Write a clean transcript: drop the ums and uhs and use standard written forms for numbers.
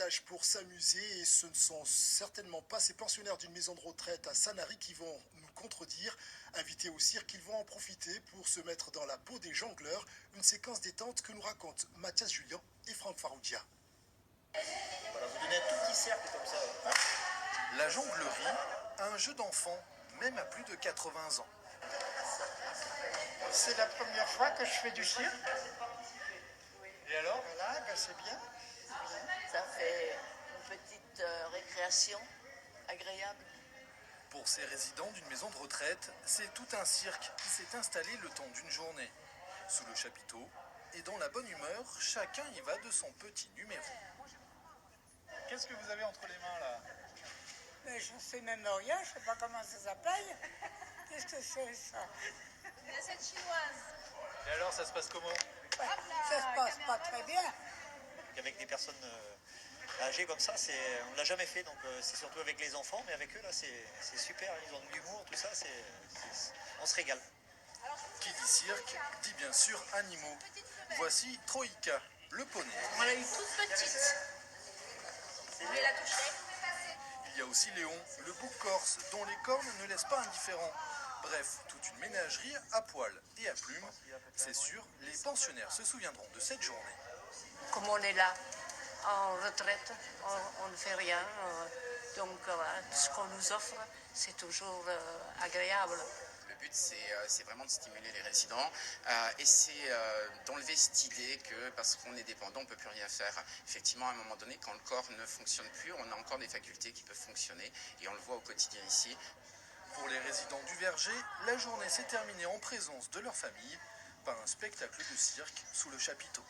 davantage pour s'amuser et ce ne sont certainement pas ces pensionnaires d'une maison de retraite à Sanary qui vont nous contredire. Invités au cirque, ils vont en profiter pour se mettre dans la peau des jongleurs, une séquence détente que nous racontent Mathias Julien et Franck Faroudia. Voilà, vous donnez un tout petit cercle comme ça. La jonglerie, un jeu d'enfant, même à plus de 80 ans. C'est la première fois que je fais du cirque. Et alors? Voilà, ben c'est bien. Ça fait une petite récréation agréable. Pour ces résidents d'une maison de retraite, c'est tout un cirque qui s'est installé le temps d'une journée. Sous le chapiteau, et dans la bonne humeur, chacun y va de son petit numéro. Qu'est-ce que vous avez entre les mains là? Mais je ne sais même rien, je ne sais pas comment ça s'appelle. Qu'est-ce que c'est ça? Une assiette chinoise. Et alors ça se passe comment? Ouais, ça se passe pas très bien. Avec des personnes âgées comme ça, on ne l'a jamais fait, donc c'est surtout avec les enfants, mais avec eux là c'est super, ils ont de l'humour, tout ça, on se régale. Qui dit cirque, dit bien sûr animaux. Voici Troïka, le poney. On l'a eu toute petite. Vous voulez la toucher? Il y a aussi Léon, le bouc corse, dont les cornes ne laissent pas indifférent. Bref, toute une ménagerie à poils et à plumes. C'est sûr, les pensionnaires se souviendront de cette journée. Comme on est là, en retraite, on ne fait rien. Donc ce qu'on nous offre, c'est toujours agréable. Le but, c'est vraiment de stimuler les résidents et c'est d'enlever cette idée que parce qu'on est dépendant, on ne peut plus rien faire. Effectivement, à un moment donné, quand le corps ne fonctionne plus, on a encore des facultés qui peuvent fonctionner et on le voit au quotidien ici. Pour les résidents du Verger, la journée s'est terminée en présence de leur famille par un spectacle de cirque sous le chapiteau.